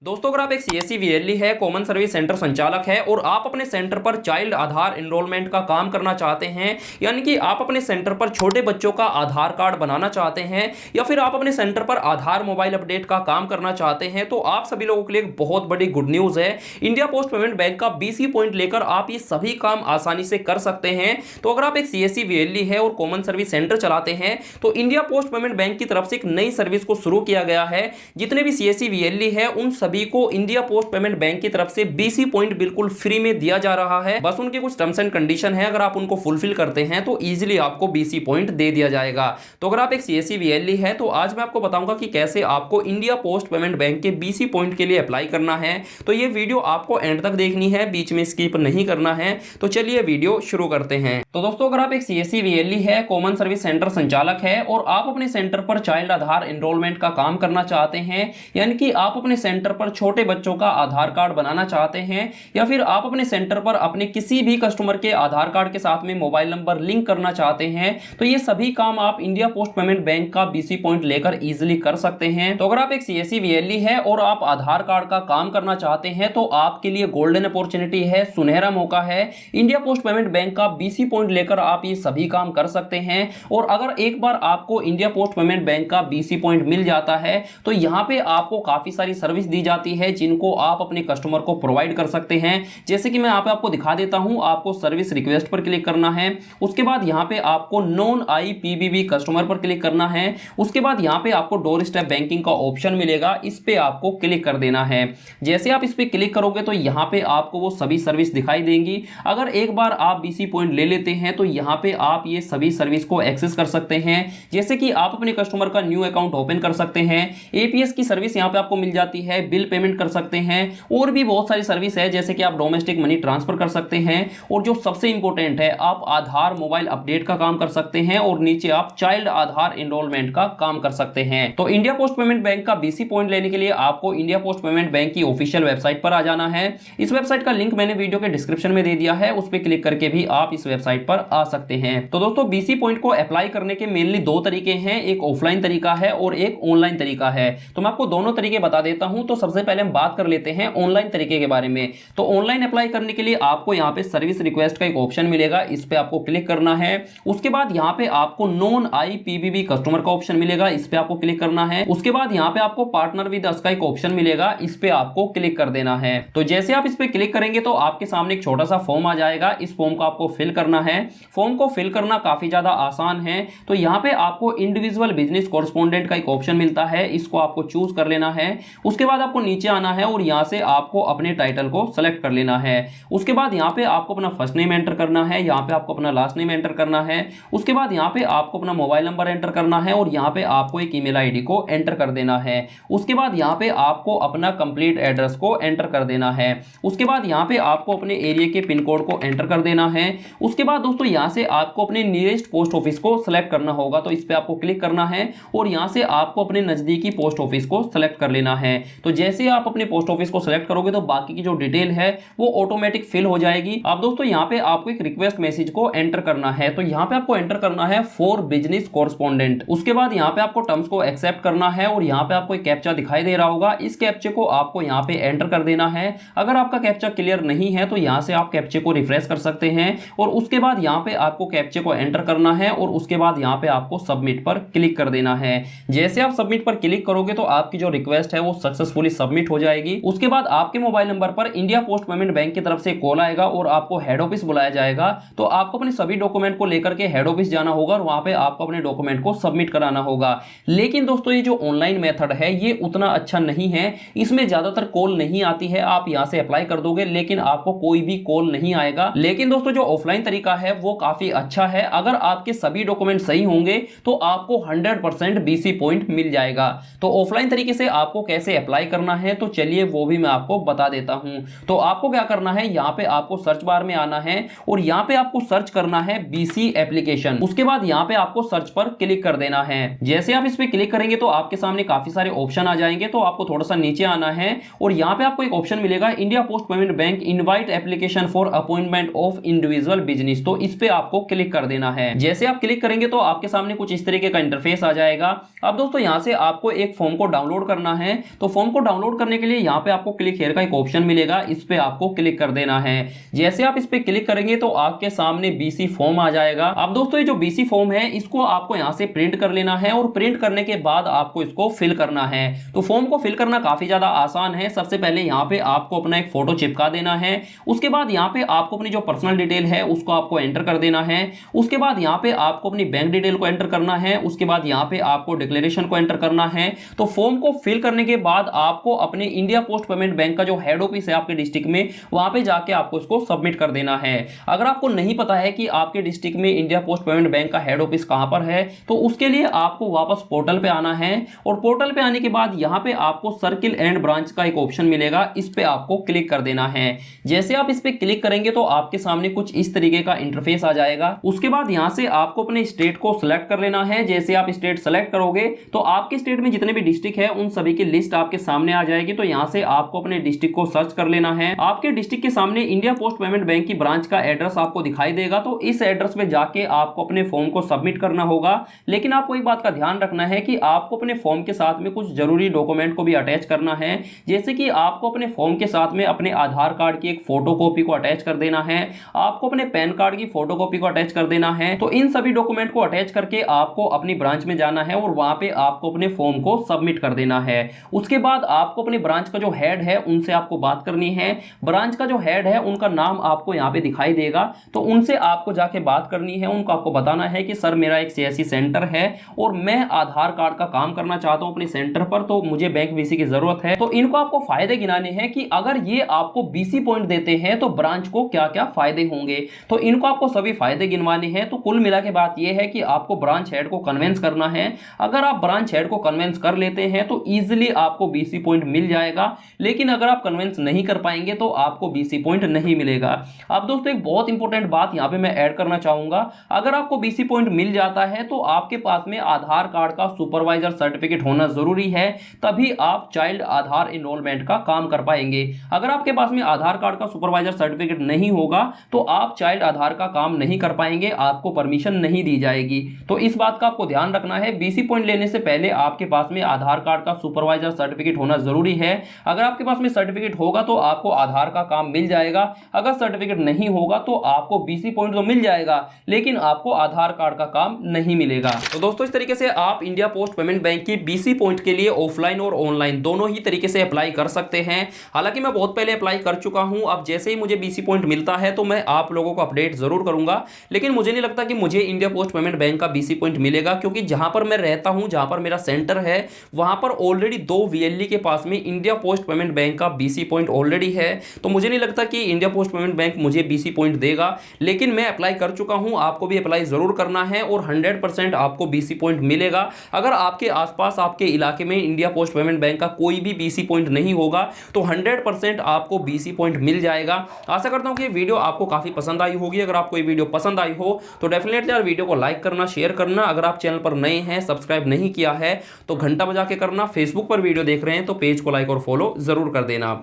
दोस्तों, अगर आप एक सीएससी वीएलई है, कॉमन सर्विस सेंटर संचालक है और आप अपने सेंटर पर चाइल्ड आधार एनरोलमेंट का काम करना चाहते हैं, यानी कि आप अपने सेंटर पर छोटे बच्चों का आधार कार्ड बनाना चाहते हैं या फिर आप अपने सेंटर पर आधार मोबाइल अपडेट का काम करना चाहते हैं, तो आप सभी लोगों के लिए एक बहुत बड़ी गुड न्यूज़ है। इंडिया पोस्ट पेमेंट बैंक का बीसी पॉइंट लेकर आप ये सभी काम आसानी से कर सकते हैं। तो अगर आप एक सीएससी वीएलई है और कॉमन सर्विस सेंटर चलाते हैं, तो इंडिया पोस्ट पेमेंट बैंक की तरफ से एक नई सर्विस को शुरू किया गया है। जितने भी सीएससी वीएलई है उन सभी को इंडिया पोस्ट पेमेंट बैंक की तरफ से बीसी पॉइंट बिल्कुल फ्री में दिया जा रहा है। बस उनके कुछ टर्म्स एंड कंडीशन है, अगर आप उनको फुलफिल करते हैं तो इजीली आपको बीसी पॉइंट दे दिया जाएगा। तो अगर आप एक सीएससी वीएलई है तो आज मैं आपको बताऊंगा कि कैसे आपको इंडिया पोस्ट पेमेंट बैंक के बीसी पॉइंट के लिए अप्लाई करना है। तो ये वीडियो आपको एंड तक देखनी है, बीच में स्किप नहीं करना है। तो चलिए वीडियो शुरू करते हैं। तो दोस्तों, अगर आप एक सीएससी वीएलई है, कॉमन सर्विस सेंटर संचालक है और आप अपने सेंटर पर चाइल्ड आधार एनरोलमेंट का काम करना चाहते हैं, यानी कि आप अपने सेंटर पर छोटे बच्चों का आधार कार्ड बनाना चाहते हैं या फिर आप अपने सेंटर पर अपने किसी भी कस्टमर के आधार कार्ड के साथ में मोबाइल नंबर लिंक करना चाहते हैं, तो ये सभी काम आप इंडिया पोस्ट पेमेंट बैंक का बीसी पॉइंट लेकर इजीली कर सकते हैं। तो अगर आप एक सीएससी वीएलई है और आप आधार कार्ड का काम करना चाहते हैं तो आपके लिए गोल्डन अपॉर्चुनिटी है, सुनहरा मौका है। इंडिया पोस्ट पेमेंट बैंक का बीसी पॉइंट लेकर आप ये सभी काम कर सकते हैं। और अगर एक बार आपको इंडिया पोस्ट पेमेंट बैंक का बीसी पॉइंट मिल जाता है तो यहां पे आपको काफी सारी सर्विस दी जाती है जिनको आप अपने कस्टमर को प्रोवाइड कर सकते हैं। जैसे कि मैं यहां पे आपको दिखा देता हूं, आपको सर्विस रिक्वेस्ट पर क्लिक करना है, उसके बाद यहां पे आपको नॉन आईपीबीबी कस्टमर पर क्लिक करना है, उसके बाद यहां पे आपको डोर स्टेप बैंकिंग का ऑप्शन मिलेगा, इस पे आपको क्लिक कर देना है। जैसे आप इस पे क्लिक करोगे तो यहां पे आपको वो सभी सर्विस दिखाई देंगी। अगर एक बार आप बीसी पॉइंट ले लेते हैं तो यहां पे आप ये सभी सर्विस को एक्सेस कर सकते हैं। जैसे कि आप अपने कस्टमर का न्यू अकाउंट ओपन कर सकते हैं, एपीएस की सर्विस यहां पे आपको मिल जाती है, बिल पेमेंट कर सकते हैं और भी बहुत सारी सर्विस है, जैसे कि आप डोमेस्टिक मनी ट्रांसफर कर सकते हैं और जो सबसे इंपॉर्टेंट है, आप आधार मोबाइल अपडेट का काम कर सकते हैं और नीचे आप चाइल्ड आधार एनरोलमेंट का काम कर सकते हैं। तो इंडिया पोस्ट पेमेंट बैंक का बीसी पॉइंट लेने के लिए आपको इंडिया पोस्ट पेमेंट बैंक की ऑफिशियल वेबसाइट पर आ जाना है। इस वेबसाइट का लिंक मैंने वीडियो के डिस्क्रिप्शन में दे दिया है, उस पर क्लिक करके भी आप इस वेबसाइट पर आ सकते हैं। तो दोस्तों, बीसी पॉइंट को अप्लाई करने के मेनली दो तरीके हैं, एक ऑफलाइन तरीका है और एक ऑनलाइन तरीका है। तो मैं आपको दोनों तरीके बता देता हूं। तो सबसे पहले हम बात कर लेते हैं ऑनलाइन तरीके के बारे में। तो ऑनलाइन अप्लाई करने के लिए आपको यहां पे सर्विस रिक्वेस्ट का एक ऑप्शन मिलेगा, इस पे आपको क्लिक करना है। उसके बाद यहां पे आपको नॉन आईपीबीबी कस्टमर का ऑप्शन मिलेगा, इस पे आपको क्लिक करना है। उसके बाद यहां पे आपको पार्टनर विद अस का एक ऑप्शन मिलेगा, इस पे आपको क्लिक कर देना है। तो जैसे आप इस पे क्लिक करेंगे तो आपके सामने एक छोटा सा फॉर्म आ जाएगा, इस फॉर्म को आपको फिल करना है। फॉर्म को फिल करना काफी ज्यादा आसान है। तो यहां पे आपको इंडिविजुअल बिजनेस कॉरेस्पोंडेंट का एक ऑप्शन मिलता है, इसको आपको चूज कर लेना है। उसके बाद आपको नीचे आना है और यहां से आपको अपने टाइटल को सेलेक्ट कर लेना है। उसके बाद यहां पे आपको अपना फर्स्ट नेम एंटर करना है, यहां पे आपको अपना लास्ट नेम एंटर करना है। उसके बाद यहां पे आपको अपना मोबाइल नंबर एंटर करना है और यहां पे आपको एक ईमेल आईडी को एंटर कर देना है। उसके बाद यहां पे आपको अपना कंप्लीट एड्रेस को एंटर कर देना है। उसके बाद यहां पे आपको अपने एरिया के पिन कोड को एंटर कर देना है। उसके बाद दोस्तों यहां से आपको अपने नियरेस्ट पोस्ट ऑफिस को सेलेक्ट करना होगा, तो इस पे आपको क्लिक करना है और यहां से आपको अपने नजदीकी पोस्ट ऑफिस को सेलेक्ट कर लेना है। तो जैसे आप अपने पोस्ट ऑफिस को सेलेक्ट करोगे तो बाकी की जो डिटेल है वो ऑटोमेटिक फिल हो जाएगी। अब दोस्तों यहां पे आपको एक रिक्वेस्ट मैसेज को एंटर करना है, तो यहां पे आपको एंटर करना है फॉर बिजनेस कॉरेस्पोंडेंट। उसके बाद यहां पे आपको टर्म्स को एक्सेप्ट करना है और यहां पे आपको एक कैप्चा दिखाई दे रहा होगा, इस कैप्चे को आपको यहां पे एंटर कर देना है। अगर आपका कैप्चा क्लियर नहीं है तो यहां से आप कैप्चे को रिफ्रेश कर सकते हैं और उसके बाद यहां पे आपको कैप्चे को एंटर करना है और उसके बाद यहां पे आपको सबमिट पर क्लिक कर देना है। जैसे आप सबमिट पर क्लिक करोगे तो आपकी जो रिक्वेस्ट है वो सक्सेसफुली सबमिट हो जाएगी। उसके बाद आपके मोबाइल नंबर पर इंडिया पोस्ट पेमेंट बैंक की तरफ से कॉल आएगा और आपको हेड ऑफिस बुलाया जाएगा। तो आपको अपने सभी डॉक्यूमेंट को लेकर के हेड ऑफिस जाना होगा और वहां पे आपको अपने डॉक्यूमेंट को सबमिट कराना होगा। लेकिन दोस्तों ये जो ऑनलाइन मेथड है ये उतना अच्छा नहीं है, इसमें ज्यादातर कॉल नहीं आती है। आप यहां से अप्लाई कर दोगे लेकिन आपको कोई भी कॉल नहीं आएगा। लेकिन दोस्तों जो ऑफलाइन तरीका है वो काफी अच्छा है, अगर आपके सभी डॉक्यूमेंट सही होंगे तो आपको 100% बीसी पॉइंट मिल जाएगा। तो ऑफलाइन तरीके से आपको कैसे अप्लाई करना है तो चलिए वो भी मैं आपको बता देता हूं। तो आपको क्या करना है, यहां पे आपको सर्च बार में आना है और यहां पे आपको सर्च करना है बीसी एप्लीकेशन। उसके बाद यहां पे आपको सर्च पर क्लिक कर देना है। जैसे आप इस पे क्लिक करेंगे तो आपके सामने काफी सारे ऑप्शन आ जाएंगे, तो आपको थोड़ा सा नीचे आना है और यहां पे आपको एक ऑप्शन मिलेगा India post payment bank invite application for appointment of individual business, तो इस पे आपको क्लिक कर देना है। जैसे आप क्लिक करेंगे तो आपके सामने कुछ इस तरीके का इंटरफेस आ जाएगा। अब दोस्तों यहां से आपको एक फॉर्म को डाउनलोड करना है, तो फॉर्म को डाउनलोड करने के लिए यहाँ पे आपको क्लिक हियर का एक ऑप्शन मिलेगा, इस पे आपको क्लिक कर देना है। जैसे आप इस पे क्लिक करेंगे तो आपके सामने बीसी फॉर्म आ जाएगा। अब दोस्तों ये जो बीसी फॉर्म है इसको आपको यहाँ से प्रिंट कर लेना है और प्रिंट करने के बाद आपको इसको फिल करना है। तो फॉर्म को फिल करना काफी ज्यादा आसान है। सबसे पहले यहाँ पे आपको अपना एक फोटो चिपका देना है। उसके बाद यहाँ पे आपको अपनी जो पर्सनल डिटेल है उसको आपको एंटर कर देना है। उसके बाद यहाँ पे आपको अपनी बैंक डिटेल को एंटर करना है। उसके बाद यहाँ पे आपको डिक्लेरेशन को एंटर करना है। तो फॉर्म को फिल करने के बाद आपको अपने इंडिया पोस्ट पेमेंट बैंक का जो हेड ऑफिस है आपके डिस्ट्रिक्ट में, वहां पे जाके आपको इसको सबमिट कर देना है। अगर आपको नहीं पता है कि आपके डिस्ट्रिक्ट में इंडिया पोस्ट पेमेंट बैंक का हेड ऑफिस कहां पर है, तो उसके लिए आपको वापस पोर्टल पे आना है और पोर्टल पे आने के बाद यहां पे आपको सर्किल एंड ब्रांच का एक ऑप्शन मिलेगा, इस पे आपको क्लिक कर देना है। जैसे आप इस पे क्लिक करेंगे तो आपके सामने कुछ इस तरीके का इंटरफेस आ जाएगा। उसके बाद यहां से आपको अपने स्टेट को सिलेक्ट कर लेना है। जैसे आप स्टेट सेलेक्ट करोगे तो आपके स्टेट में जितने भी डिस्ट्रिक्ट है उन सभी की लिस्ट आपके सामने आ जाएगी। तो यहां से आपको अपने डिस्ट्रिक्ट को सर्च कर लेना है। आपके डिस्ट्रिक्ट के सामने इंडिया पोस्ट पेमेंट बैंक की ब्रांच का एड्रेस आपको दिखाई देगा। तो इस एड्रेस पे जाके आपको अपने फॉर्म को सबमिट करना होगा। लेकिन आपको एक बात का ध्यान रखना है कि आपको अपने फॉर्म के साथ में कुछ जरूरी डॉक्यूमेंट को भी अटैच करना है। जैसे कि आपको अपने फॉर्म के साथ में अपने आधार कार्ड की एक फोटो कॉपी को अटैच कर देना है, आपको अपने पैन कार्ड की फोटो कॉपी को अटैच कर देना है। तो इन सभी डॉक्यूमेंट को अटैच करके आपको अपनी ब्रांच में जाना है और वहां पे आपको अपने फॉर्म को सबमिट कर देना है। उसके बाद आपको अपनी ब्रांच का जो हेड है उनसे आपको बात करनी है। ब्रांच का जो हेड है उनका नाम आपको यहाँ पे दिखाई देगा, तो उनसे आपको जाके बात करनी है। उनको आपको बताना है कि सर मेरा एक सीएससी सेंटर है और मैं आधार कार्ड का काम करना चाहता हूं अपने सेंटर पर, तो मुझे बैंक बीसी की जरूरत है। तो इनको आपको फायदे गिनाने हैं कि अगर ये आपको बीसी पॉइंट देते हैं तो ब्रांच को क्या क्या फायदे होंगे। तो इनको आपको सभी फायदे गिनवाने हैं। तो कुल मिला के बात यह है कि आपको ब्रांच हेड को कन्विंस करना है। अगर आप ब्रांच हेड को कन्विंस कर लेते हैं तो इजीली आपको बीसी पॉइंट मिल जाएगा। लेकिन अगर आप कन्विंस नहीं कर पाएंगे तो आपको बीसी पॉइंट नहीं मिलेगा। अब दोस्तों एक बहुत इंपॉर्टेंट बात यहां पे मैं ऐड करना चाहूंगा, अगर आपको बीसी पॉइंट मिल जाता है तो आपके पास में आधार कार्ड का सुपरवाइजर सर्टिफिकेट होना जरूरी है, तभी आप चाइल्ड आधार एनरोलमेंट का काम कर पाएंगे। अगर आपके पास में आधार कार्ड का सुपरवाइजर सर्टिफिकेट नहीं होगा तो आप चाइल्ड आधार का काम नहीं कर पाएंगे, आपको परमिशन नहीं दी जाएगी। तो इस बात का आपको ध्यान रखना है। बीसी पॉइंट लेने से पहले आपके पास में आधार कार्ड का सुपरवाइजर सर्टिफिकेट होना जरूरी है। अगर आपके पास में सर्टिफिकेट होगा तो आपको आधार का काम मिल जाएगा। अगर सर्टिफिकेट नहीं होगा तो आपको बीसी पॉइंट तो मिल जाएगा लेकिन आपको आधार कार्ड का काम नहीं मिलेगा। तो दोस्तों इस तरीके से आप इंडिया पोस्ट पेमेंट बैंक की बीसी पॉइंट के लिए ऑफलाइन और ऑनलाइन दोनों ही तरीके से अप्लाई कर सकते हैं। हालांकि मैं बहुत पहले अप्लाई कर चुका हूं, अब जैसे ही मुझे बीसी पॉइंट मिलता है तो मैं आप लोगों को अपडेट जरूर करूंगा। लेकिन मुझे नहीं लगता कि मुझे इंडिया पोस्ट पेमेंट बैंक का बीसी पॉइंट मिलेगा, क्योंकि जहां पर मैं रहता हूं, जहां पर मेरा सेंटर है, वहां पर ऑलरेडी 2 वीएलई के पास में इंडिया पोस्ट पेमेंट बैंक का बीसी पॉइंट ऑलरेडी है। तो मुझे नहीं लगता कि इंडिया पोस्ट पेमेंट बैंक मुझे बीसी पॉइंट देगा। लेकिन मैं अप्लाई कर चुका हूं, आपको भी अप्लाई जरूर करना है और 100% आपको बीसी पॉइंट मिलेगा। अगर आपके आसपास आपके इलाके में इंडिया पोस्ट पेमेंट बैंक का कोई भी बीसी पॉइंट नहीं होगा तो 100% आपको बीसी पॉइंट मिल जाएगा। आशा करता हूं कि वीडियो आपको काफी पसंद आई होगी। अगर आपको ये वीडियो पसंद आई हो तो डेफिनेटली यार वीडियो को लाइक करना, शेयर करना। अगर आप चैनल पर नए हैं, सब्सक्राइब नहीं किया है तो घंटा बजा के करना। फेसबुक पर वीडियो देख रहे हैं तो पेज को लाइक और फॉलो जरूर कर देना।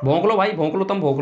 भौंक लो भाई, भौंक लो, तुम भौंक लो।